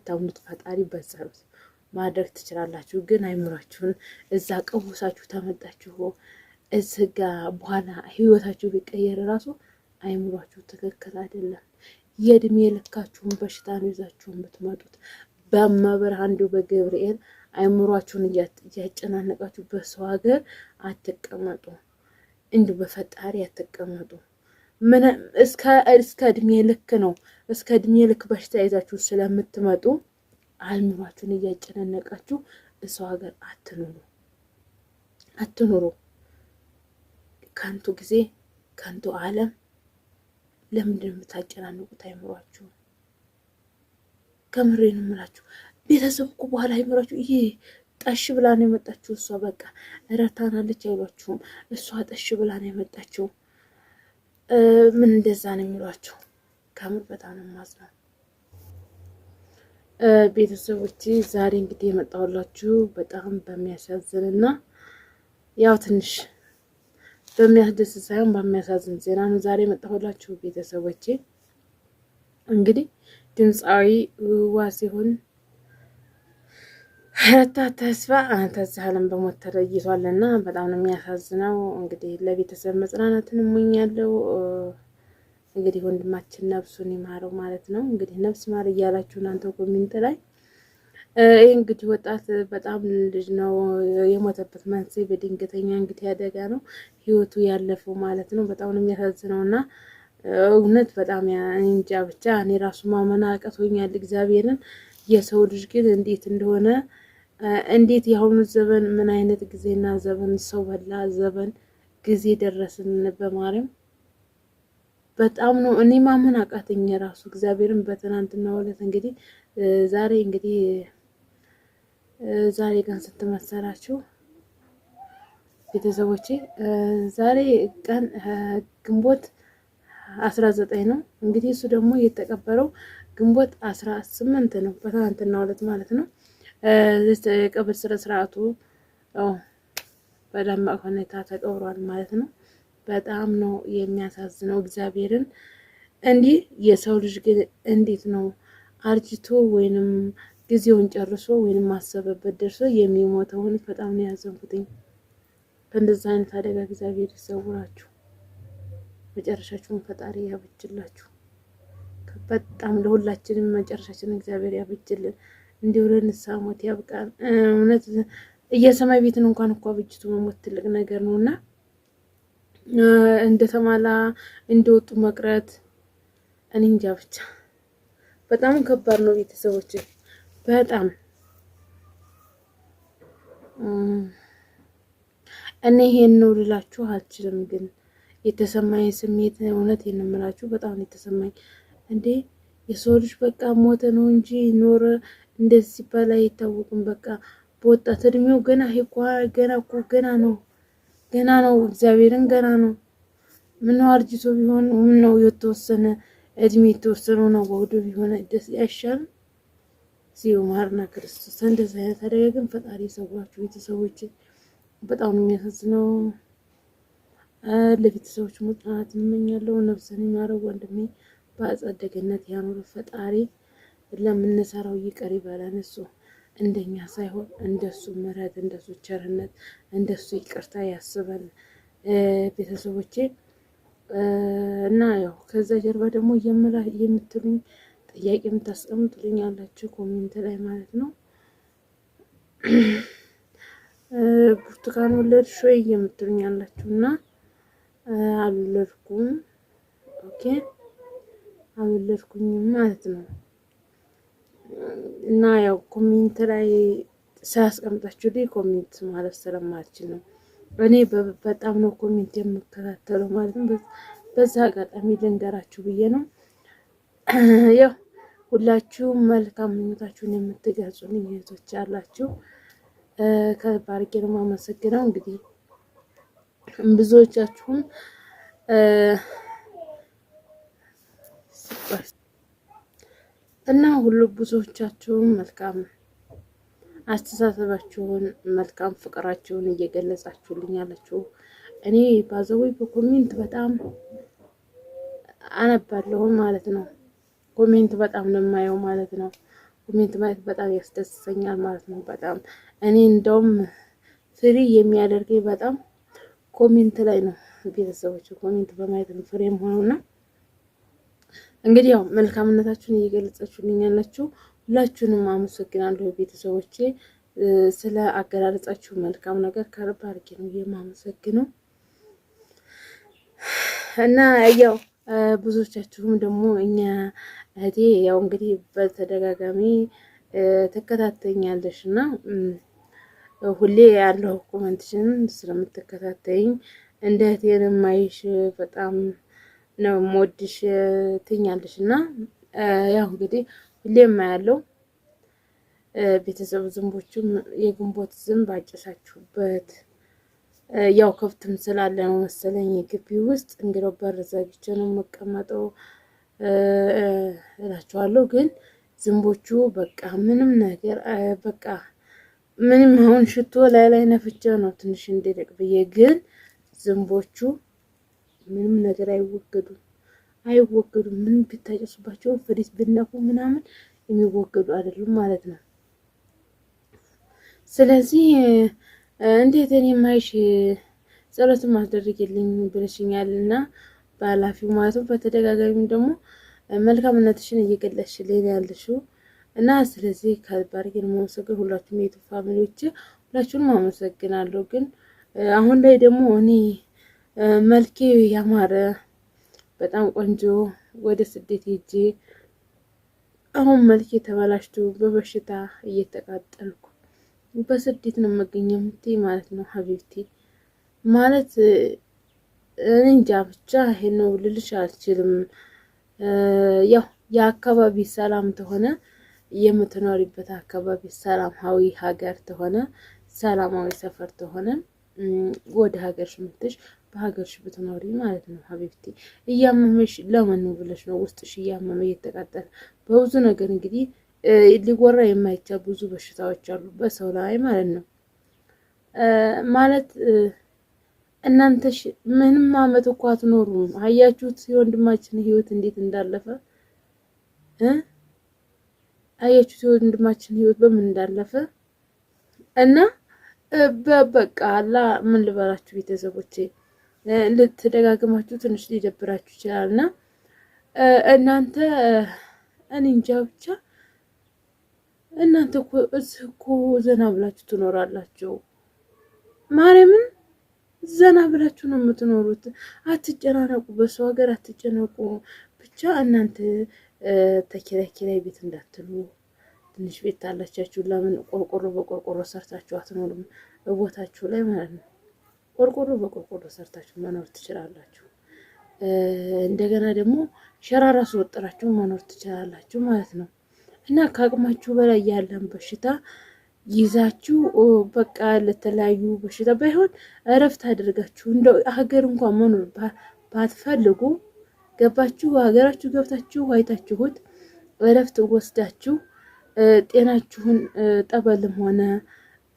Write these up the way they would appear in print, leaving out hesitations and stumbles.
የምታምኑት ፈጣሪ በጸሎት ማድረግ ትችላላችሁ። ግን አይምራችሁን እዛ ቀውሳችሁ ተመጣችሁ እዚህ ጋር በኋላ ህይወታችሁ ቢቀየር ራሱ አይምሯችሁ ትክክል አይደለም። የእድሜ ልካችሁን በሽታ ነው ይዛችሁ የምትመጡት። በመብርሃን እንዲሁ በገብርኤል አይምሯችሁን እያጨናነቃችሁ በሰው ሀገር አትቀመጡ። እንዲሁ በፈጣሪ አትቀመጡ። ምን እስከ እድሜ ልክ ነው። እስከ እድሜ ልክ በሽታ ይዛችሁ ስለምትመጡ አይምሯችሁን እያጨናነቃችሁ ሰው ሀገር አትኑሩ። ከንቱ ጊዜ ከንቱ ዓለም ለምንድን ነው የምታጨናንቁት አይምሯችሁ? ከምሬን እምላችሁ ቤተሰብ እኮ በኋላ አይምሯችሁ ይሄ ጠሽ ብላ ነው የመጣችው እሷ በቃ ረታናለች አይሏችሁም። እሷ ጠሽ ብላ ነው የመጣችው ምን እንደዛ ነው የሚሏችሁ። ከምር በጣም ነው የማዝነው። ቤተሰቦቼ ዛሬ እንግዲህ የመጣሁላችሁ በጣም በሚያሳዝንና ያው ትንሽ በሚያስደስት ሳይሆን በሚያሳዝን ዜና ነው ዛሬ የመጣሁላችሁ ቤተሰቦቼ። እንግዲህ ድምፃዊ ዋሲሁን ረታ ተስፋ ከዚህ ዓለም በሞት ተለይቷልና በጣም ነው የሚያሳዝነው። እንግዲህ ለቤተሰብ መጽናናትን እመኛለሁ። እንግዲህ ወንድማችን ነፍሱን ይማረው ማለት ነው። እንግዲህ ነፍስ ማር እያላችሁ እናንተ ኮሜንት ላይ ይህ እንግዲህ ወጣት በጣም ልጅ ነው የሞተበት መንስኤ በድንገተኛ እንግዲህ አደጋ ነው ህይወቱ ያለፈው ማለት ነው። በጣም ነው የሚያሳዝነው እና እውነት በጣም እንጃ ብቻ እኔ ራሱ ማመን አቅቶኛል እግዚአብሔርን። የሰው ልጅ ግን እንዴት እንደሆነ እንዴት የአሁኑ ዘመን ምን አይነት ጊዜና ዘመን ሰው በላ ዘመን ጊዜ ደረስን በማርያም በጣም ነው እኔ ማመን አቃተኝ ራሱ እግዚአብሔርን። በትናንትናው ዕለት እንግዲህ ዛሬ ቀን ስትመሰራችሁ ቤተሰቦቼ ዛሬ ቀን ግንቦት 19 ነው። እንግዲህ እሱ ደግሞ የተቀበረው ግንቦት 18 ነው በትናንትናው ዕለት ማለት ነው። የቀብር ስነ ስርዓቱ በደማቅ ሁኔታ ተቀብሯል ማለት ነው። በጣም ነው የሚያሳዝነው እግዚአብሔርን። እንዲህ የሰው ልጅ ግን እንዴት ነው አርጅቶ ወይንም ጊዜውን ጨርሶ ወይንም ማሰበበት ደርሶ የሚሞተውን በጣም ነው ያዘንኩትኝ። ከእንደዚህ አይነት አደጋ እግዚአብሔር ይሰውራችሁ፣ መጨረሻችሁን ፈጣሪ ያብጅላችሁ። በጣም ለሁላችንም መጨረሻችንን እግዚአብሔር ያብጅልን። እንዲሁ ለንስሐ ሞት ያብቃን። እውነት የሰማይ ቤትን እንኳን እኮ አብጅቶ መሞት ትልቅ ነገር ነውና እንደተማላ እንደወጡ መቅረት እኔ እንጃ ብቻ በጣም ከባድ ነው ቤተሰቦች። በጣም እኔ ይሄን ነው ልላችሁ አልችልም፣ ግን የተሰማኝ ስሜት እውነት የምምላችሁ በጣም ነው የተሰማኝ። እንዴ የሰው ልጅ በቃ ሞተ ነው እንጂ ኖረ እንደዚህ ሲባል አይታወቅም። በቃ በወጣት እድሜው ገና ነው እግዚአብሔርን ገና ነው። ምነው አርጅቶ ቢሆን ምነው የተወሰነ እድሜ የተወሰነው ነው ወዶ ቢሆን ደስ አይሻልም? ሲው ማርና ክርስቶስ እንደዚህ አይነት አደጋ ግን ፈጣሪ ሰዋችሁ ቤተሰቦች። በጣም ነው የሚያሳዝነው። ለቤተሰቦች መጽናናት እመኛለሁ። ነፍስን ይማረው ወንድሜ በአጸደ ገነት ያኑር ፈጣሪ። ለምንሰራው ይቅር ይበለን እሱ እንደኛ ሳይሆን እንደሱ ምሕረት እንደሱ ቸርነት እንደሱ ይቅርታ ያስበን ቤተሰቦቼ። እና ያው ከዛ ጀርባ ደግሞ የምትሉኝ ጥያቄ የምታስቀምጡልኝ ያላችሁ ኮሜንት ላይ ማለት ነው። ብርቱካን ወለድሽ ወይ የምትሉኝ ያላችሁና አልወለድኩም። ኦኬ አልወለድኩኝም ማለት ነው። እና ያው ኮሜንት ላይ ሳያስቀምጣችሁልኝ ኮሜንት ማለት ስለማልችል ነው። እኔ በጣም ነው ኮሜንት የምከታተለው ማለት ነው። በዛ አጋጣሚ ልንገራችሁ ብዬ ነው። ያው ሁላችሁም መልካም ምኞታችሁን የምትገልጹልኝ እህቶች ያላችሁ ከባርጌ ነው የማመሰግነው። እንግዲህ ብዙዎቻችሁም እና ብዙዎቻችሁም መልካም አስተሳሰባችሁን መልካም ፍቅራችሁን እየገለጻችሁልኝ ያላችሁ እኔ ባዘወይ በኮሜንት በጣም አነባለሁ ማለት ነው። ኮሜንት በጣም ነው የማየው ማለት ነው። ኮሜንት ማየት በጣም ያስደስተኛል ማለት ነው። በጣም እኔ እንደውም ፍሪ የሚያደርገኝ በጣም ኮሜንት ላይ ነው። ቤተሰቦች ኮሜንት በማየት ነው ፍሬም ሆነውና እንግዲህ ያው መልካምነታችሁን እየገለጻችሁልኝ ያላችሁ ሁላችሁንም አመሰግናለሁ ቤተሰቦቼ። ስለ አገላለጻችሁ መልካም ነገር ከልብ አድርጌ ነው የማመሰግነው እና ያው ብዙዎቻችሁም ደግሞ እኛ እህቴ ያው እንግዲህ በተደጋጋሚ ትከታተኛለሽ እና ሁሌ ያለው ኮመንትሽን ስለምትከታተይኝ እንደ እህቴንም ማይሽ በጣም ነው ሞድሽ ትኛለሽ እና ያው እንግዲህ ሁሌም ያለው ቤተሰብ ዝንቦቹም የግንቦት ዝንብ አጨሳችሁበት ያው ከብትም ስላለ ነው መሰለኝ ግቢ ውስጥ እንግዲህ በር ዘግቼ ነው የምቀመጠው እላችኋለሁ። ግን ዝንቦቹ በቃ ምንም ነገር በቃ ምንም አሁን ሽቶ ላይ ነፍቼ ነው ትንሽ እንዲደቅ ብዬ፣ ግን ዝንቦቹ ምንም ነገር አይወገዱም። ምንም ቢታጨሱባቸው ፍሪዝ ብነፉ ምናምን የሚወገዱ አይደሉም ማለት ነው። ስለዚህ እንዴት እኔ ማይሽ ጸሎትን ማስደረግልኝ ብለሽኛል እና በኃላፊው ማለት ነው። በተደጋጋሚ ደግሞ መልካምነትሽን እየገለጽሽልኝ ያለሽው እና ስለዚህ ከልባርጌ ነው የማመሰግነው። ሁላችሁም የዩቲዩብ ፋሚሊዎች ሁላችሁንም አመሰግናለሁ። ግን አሁን ላይ ደግሞ እኔ መልኬ ያማረ በጣም ቆንጆ ወደ ስደት ሄጄ አሁን መልኬ ተበላሽቶ በበሽታ እየተቃጠልኩ በስደት ነው የምገኘው ማለት ነው። ሀቢብቲ ማለት እንጃ ብቻ ይሄን ነው ልልሽ አልችልም። ያው የአካባቢ ሰላም ተሆነ የምትኖሪበት አካባቢ ሰላማዊ ሀገር ተሆነ ሰላማዊ ሰፈር ተሆነ ወደ ሀገርሽ ምትሽ በሀገርሽ ብትኖሪ ማለት ነው። ሀቢብቲ እያመመሽ ለምን ብለሽ ነው ውስጥሽ እያመመ እየተቃጠለ በብዙ ነገር እንግዲህ ሊወራ የማይቻል ብዙ በሽታዎች አሉ በሰው ላይ ማለት ነው። ማለት እናንተሽ ምንም አመት እኮ አትኖሩም። አያችሁት የወንድማችን ህይወት እንዴት እንዳለፈ አያችሁት የወንድማችን ህይወት በምን እንዳለፈ እና በበቃ አላ ምን ልበላችሁ ቤተሰቦቼ፣ ልትደጋግማችሁ ትንሽ ሊደብራችሁ ይችላል እና እናንተ እኔ እንጃ ብቻ እናንተ እኮ እዚህ እኮ ዘና ብላችሁ ትኖራላችሁ። ማርያምን ዘና ብላችሁ ነው የምትኖሩት። አትጨናነቁ፣ በሰው ሀገር አትጨነቁ። ብቻ እናንተ ተኪራይ ቤት እንዳትሉ። ትንሽ ቤት ታላቻችሁ ለምን ቆርቆሮ በቆርቆሮ ሰርታችሁ አትኖሩም? ቦታችሁ ላይ ማለት ነው። ቆርቆሮ በቆርቆሮ ሰርታችሁ መኖር ትችላላችሁ። እንደገና ደግሞ ሸራ ራሱ ወጥራችሁ መኖር ትችላላችሁ ማለት ነው። እና ከአቅማችሁ በላይ ያለን በሽታ ይዛችሁ በቃ ለተለያዩ በሽታ ባይሆን እረፍት አድርጋችሁ እንደው ሀገር እንኳን መኖር ባትፈልጉ ገባችሁ ሀገራችሁ ገብታችሁ አይታችሁት እረፍት ወስዳችሁ ጤናችሁን ጠበልም ሆነ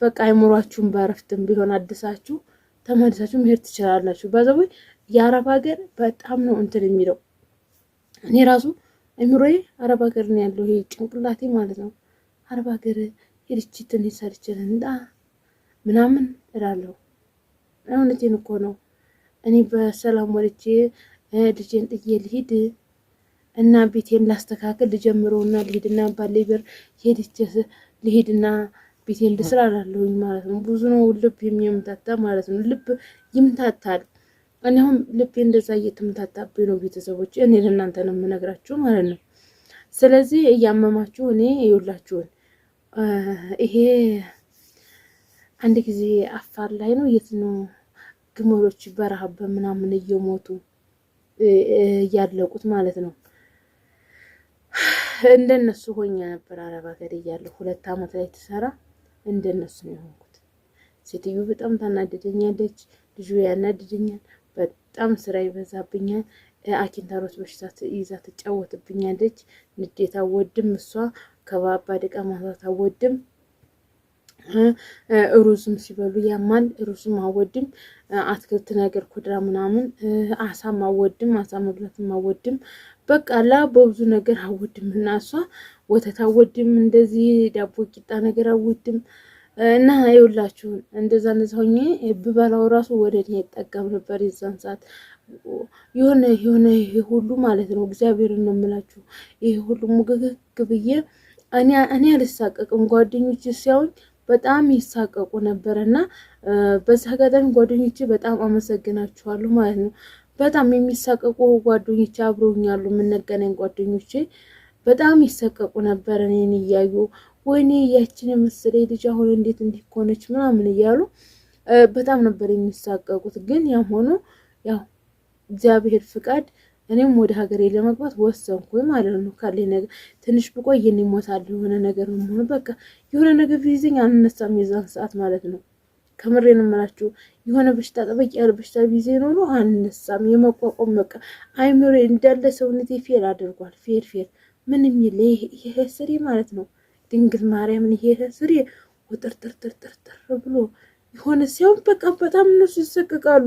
በቃ አይምሯችሁን በእረፍትም ቢሆን አድሳችሁ ተመልሳችሁ መሄድ ትችላላችሁ። በዛው የአረብ ሀገር በጣም ነው እንትን የሚለው። እኔ ራሱ አይምሮዬ አረብ ሀገር ነው ያለው፣ ይሄ ጭንቅላቴ ማለት ነው። አረብ ሀገር ሄድቼ ትንሽ ሰርቼ እንዳ ምናምን እላለሁ። እውነቴን እኮ ነው። እኔ በሰላም ወልጄ ልጄን ጥዬ ልሂድ እና ቤቴን ላስተካከል ልጀምረውና ልሂድና ባሌ በር ሄድቼ ልሂድና ቤቴን ልስራ እላለሁኝ ማለት ነው። ብዙ ነው ልብ የሚምታታ ማለት ነው። ልብ ይምታታል። እኔ አሁን ልቤ እንደዛ እየተምታታብኝ ነው ቤተሰቦች፣ እኔ ለእናንተ ነው የምነግራችሁ ማለት ነው። ስለዚህ እያመማችሁ እኔ ይውላችሁን ይሄ አንድ ጊዜ አፋር ላይ ነው የት ነው ግመሎች በረሃብ በምናምን እየሞቱ እያለቁት ማለት ነው። እንደነሱ ሆኜ ነበር አረብ ሀገር እያለሁ 2 አመት ላይ ትሰራ እንደነሱ ነው የሆንኩት። ሴትዮ በጣም ታናደደኛለች፣ ልጁ ያናደደኛል፣ በጣም ስራ ይበዛብኛል። አኪንታሮት በሽታ ይዛ ትጫወትብኛለች። ንዴት አወድም፣ እሷ ከባባድ ዕቃ ማንሳት አወድም። ሩዝም ሲበሉ ያማል፣ ሩዝም አወድም። አትክልት ነገር ኩድራ ምናምን አሳም አወድም፣ አሳ መብላትም አወድም። በቃ ላ በብዙ ነገር አወድም እና እሷ ወተት አወድም እንደዚህ ዳቦ ቂጣ ነገር አወድም እና ይኸውላችሁ እንደዛ ሆኜ ብበላው ራሱ ወደ እኔ ይጠቀም ነበር። የዛን ሰዓት የሆነ ይሄ ሁሉ ማለት ነው እግዚአብሔርን ነው የምላችሁ። ይሄ ሁሉ ሙገግግ ብዬ እኔ አልሳቀቅም። ጓደኞቼ ሲያዩኝ በጣም ይሳቀቁ ነበርና በዛ አጋጣሚ ጓደኞቼ በጣም አመሰግናችኋለሁ ማለት ነው። በጣም የሚሳቀቁ ጓደኞቼ አብረውኛሉ። የምንገናኝ ጓደኞቼ በጣም ይሰቀቁ ነበር እኔን እያዩ ወይኔ ያችን የመሰለ ልጅ አሁን እንዴት እንዲኮነች ምናምን እያሉ በጣም ነበር የሚሳቀቁት። ግን ያም ሆኖ ያው እግዚአብሔር ፍቃድ እኔም ወደ ሀገሬ ለመግባት ወሰንኩኝ ማለት ነው። ካለኝ ነገር ትንሽ ብቆይ እኔ እሞታለሁ የሆነ ነገር ነው በቃ የሆነ ነገር ቢይዘኝ አንነሳም የዛን ሰዓት ማለት ነው። ከምሬ ነው የምላችሁ። የሆነ በሽታ ጠበቅ ያለ በሽታ ቢይዘኝ ነው አንነሳም። የመቋቋም በቃ አይምሮ እንዳለ ሰውነቴ ፌል አድርጓል። ፌል ምንም የለ ይሄ ስሪ ማለት ነው። ድንግል ማርያምን ይሄ ስሪ ወጥርጥርጥርጥር ብሎ የሆነ ሲሆን በቃ በጣም እነሱ ይሰቀቃሉ።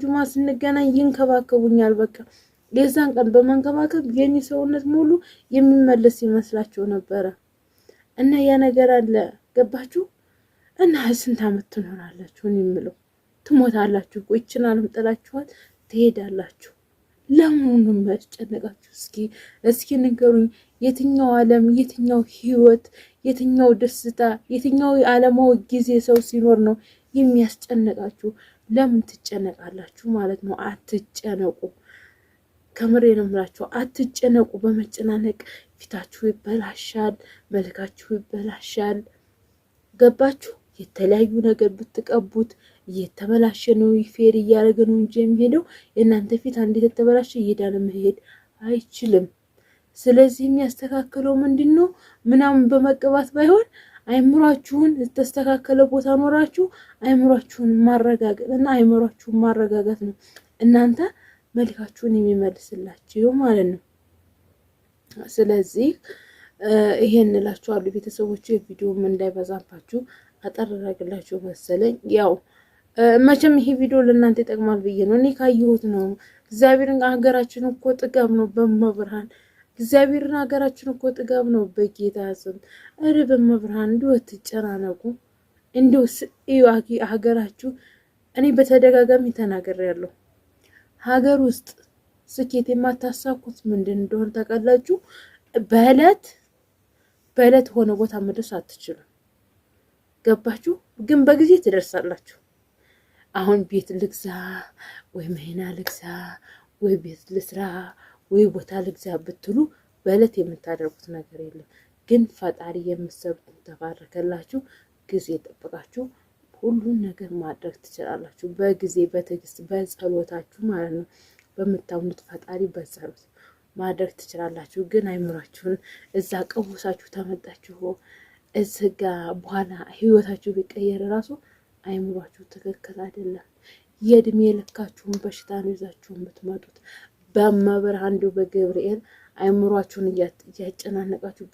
ጁማ ስንገናኝ ይንከባከቡኛል። በቃ የዛን ቀን በመንከባከብ የኔ ሰውነት ሙሉ የሚመለስ ይመስላቸው ነበረ። እና ያ ነገር አለ ገባችሁ? እና ስንት አመት ትኖራላችሁ? እኔ የምለው ትሞታላችሁ እኮ ይችን ዓለም ጥላችኋል ትሄዳላችሁ። ለምን ነው የሚያስጨንቃችሁ? እስኪ ንገሩኝ። የትኛው ዓለም፣ የትኛው ህይወት፣ የትኛው ደስታ፣ የትኛው ዓለማዊ ጊዜ ሰው ሲኖር ነው የሚያስጨንቃችሁ? ለምን ትጨነቃላችሁ ማለት ነው? አትጨነቁ። ከምሬ ነው የምላችሁ፣ አትጨነቁ። በመጨናነቅ ፊታችሁ ይበላሻል፣ መልካችሁ ይበላሻል። ገባችሁ? የተለያዩ ነገር ብትቀቡት እየተበላሸ ነው፣ ፌር እያደረገ ነው እንጂ የሚሄደው የእናንተ ፊት አንድ የተበላሸ እየዳነ መሄድ አይችልም። ስለዚህ የሚያስተካክለው ምንድን ነው? ምናምን በመቀባት ባይሆን አይምሯችሁን የተስተካከለ ቦታ ኖራችሁ አይምሯችሁን ማረጋገጥ እና አይምሯችሁን ማረጋጋት ነው እናንተ መልካችሁን የሚመልስላችሁ ማለት ነው። ስለዚህ ይሄን እላችኋለሁ ቤተሰቦች። ቪዲዮም እንዳይበዛባችሁ አጠራራግላችሁ መሰለኝ። ያው መቼም ይሄ ቪዲዮ ለእናንተ ይጠቅማል ብዬ ነው እኔ ካየሁት ነው። እግዚአብሔርን ሀገራችን እኮ ጥጋብ ነው በመብርሃን እግዚአብሔርን ሀገራችን እኮ ጥጋብ ነው በጌታ ስም። እረ በመብርሃን እንዲሁ ትጨናነቁ እንዲሁ ሀገራችሁ። እኔ በተደጋጋሚ ተናግሬያለሁ። ሀገር ውስጥ ስኬት የማታሳኩት ምንድን እንደሆነ ታውቃላችሁ? በእለት ሆነ ቦታ መድረስ አትችሉም። ገባችሁ? ግን በጊዜ ትደርሳላችሁ። አሁን ቤት ልግዛ ወይ መኪና ልግዛ ወይ ቤት ልስራ ወይ ቦታ ልግዛ ብትሉ በእለት የምታደርጉት ነገር የለም። ግን ፈጣሪ የምትሰሩትን ተባረከላችሁ። ጊዜ ጠብቃችሁ ሁሉን ነገር ማድረግ ትችላላችሁ። በጊዜ በትዕግስት በጸሎታችሁ ማለት ነው። በምታምኑት ፈጣሪ በጸሎት ማድረግ ትችላላችሁ። ግን አይምሯችሁን እዛ ቀውሳችሁ ተመጣችሁ እዚህ ጋ በኋላ ህይወታችሁ ቢቀየር ራሱ አይምሯችሁ ትክክል አይደለም። የእድሜ ልካችሁን በሽታ ነው ይዛችሁ የምትመጡት። በመብርሃን እንዲሁ በገብርኤል አይምሯችሁን እያጨናነቃችሁ